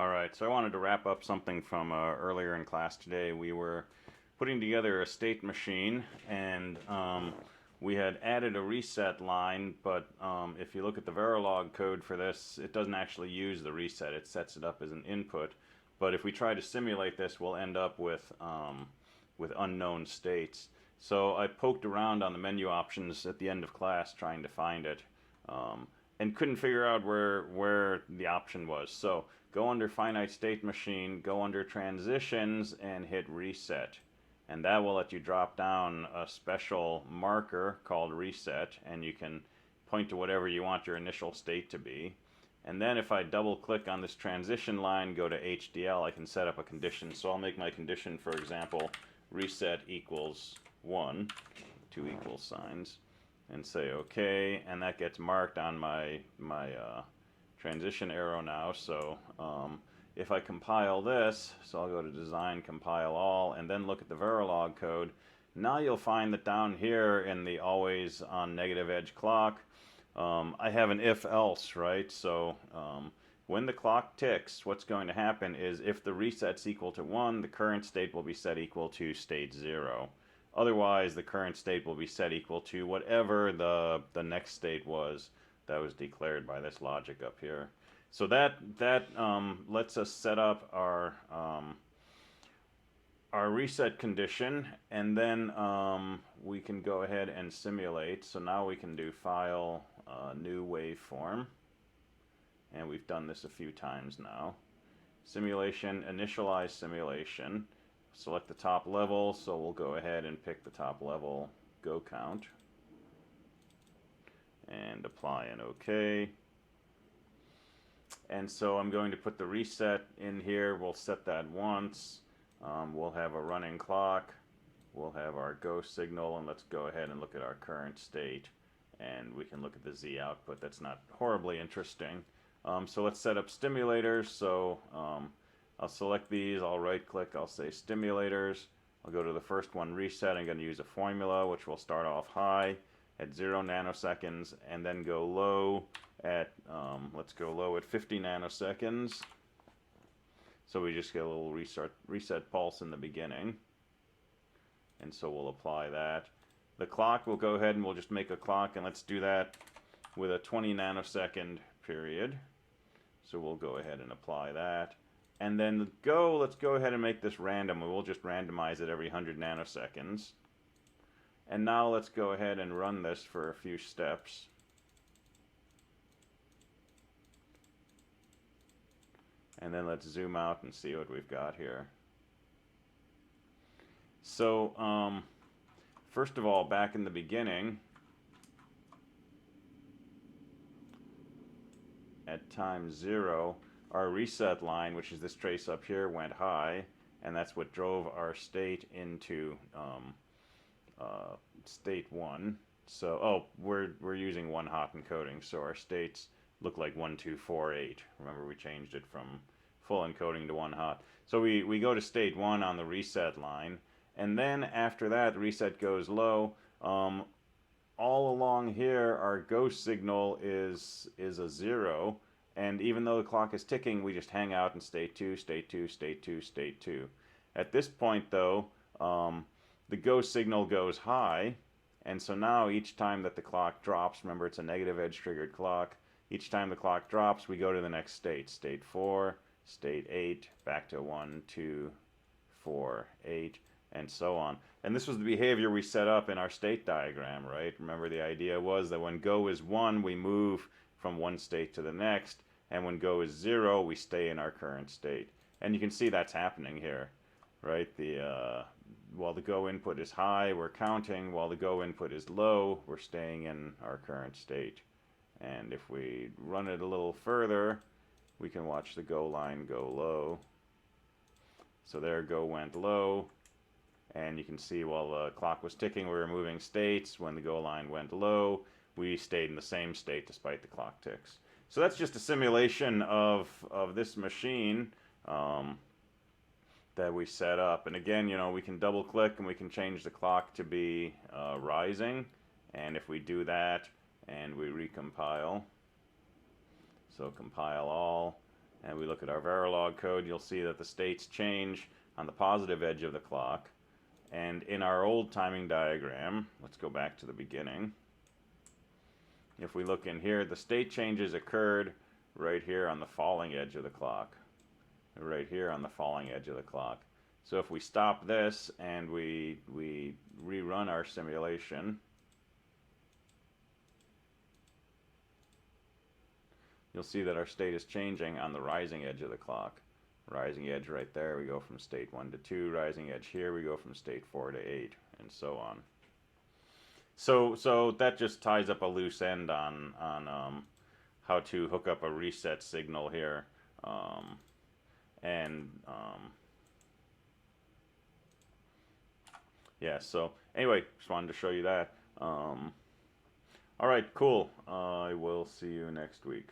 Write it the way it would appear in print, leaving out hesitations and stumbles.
Alright, so I wanted to wrap up something from earlier in class today. We were putting together a state machine, and we had added a reset line, but if you look at the Verilog code for this, it doesn't actually use the reset. It sets it up as an input. But if we try to simulate this, we'll end up with unknown states. So I poked around on the menu options at the end of class trying to find it, and couldn't figure out where the option was. So go under finite state machine, go under transitions, and hit reset. And that will let you drop down a special marker called reset, and you can point to whatever you want your initial state to be. And then if I double click on this transition line, go to HDL, I can set up a condition. So I'll make my condition, for example, reset equals 1, two equal signs, and say OK, and that gets marked on my transition arrow now. So if I compile this, so I'll go to design, compile all, and then look at the Verilog code, now you'll find that down here in the always on negative edge clock, I have an if else, right? So when the clock ticks, what's going to happen is if the reset's equal to 1, the current state will be set equal to state 0. Otherwise, the current state will be set equal to whatever the next state was that was declared by this logic up here. So that lets us set up our reset condition, and then we can go ahead and simulate. So now we can do File, New Waveform, and we've done this a few times now. Simulation, initialize simulation. Select the top level, so we'll go ahead and pick the top level go count and apply an OK. And so I'm going to put the reset in here. We'll set that once. We'll have a running clock. We'll have our go signal, and let's go ahead and look at our current state. And we can look at the Z output. That's not horribly interesting. So let's set up stimulators. So I'll select these, I'll right click, I'll say stimulators. I'll go to the first one, reset. I'm going to use a formula which will start off high at 0 nanoseconds and then go low at, let's go low at 50 nanoseconds. So we just get a little reset pulse in the beginning. And so we'll apply that. The clock, we'll go ahead and we'll just make a clock, and let's do that with a 20 nanosecond period. So we'll go ahead and apply that. And then go, let's go ahead and make this random. We'll just randomize it every 100 nanoseconds. And now let's go ahead and run this for a few steps. And then let's zoom out and see what we've got here. So first of all, back in the beginning, at time 0, our reset line, which is this trace up here, went high, and that's what drove our state into state 1. So, we're using 1 hot encoding, so our states look like 1, 2, 4, 8. Remember, we changed it from full encoding to 1 hot. So we go to state 1 on the reset line, and then after that, the reset goes low. All along here, our go signal is a 0. And even though the clock is ticking, we just hang out in state 2, state 2, state 2, state 2. At this point, though, the go signal goes high. And so now each time that the clock drops, remember it's a negative edge triggered clock, each time the clock drops, we go to the next state. State 4, state 8, back to 1, 2, 4, 8, and so on. And this was the behavior we set up in our state diagram, right? Remember, the idea was that when go is 1, we move from one state to the next, and when go is 0, we stay in our current state. And you can see that's happening here, right? While the go input is high, we're counting. While the go input is low, we're staying in our current state. And if we run it a little further, we can watch the go line go low. So there, go went low, and you can see while the clock was ticking, we were moving states. When the go line went low, we stayed in the same state despite the clock ticks. So that's just a simulation of this machine that we set up. And again, you know, we can double click and we can change the clock to be rising. And if we do that and we recompile, so compile all, and we look at our Verilog code, you'll see that the states change on the positive edge of the clock. And in our old timing diagram, let's go back to the beginning. If we look in here, the state changes occurred right here on the falling edge of the clock. Right here on the falling edge of the clock. So if we stop this and we rerun our simulation, you'll see that our state is changing on the rising edge of the clock. Rising edge right there, we go from state 1 to 2. Rising edge here, we go from state 4 to 8, and so on. So that just ties up a loose end on how to hook up a reset signal here. Yeah, so anyway, just wanted to show you that. All right, cool. I will see you next week.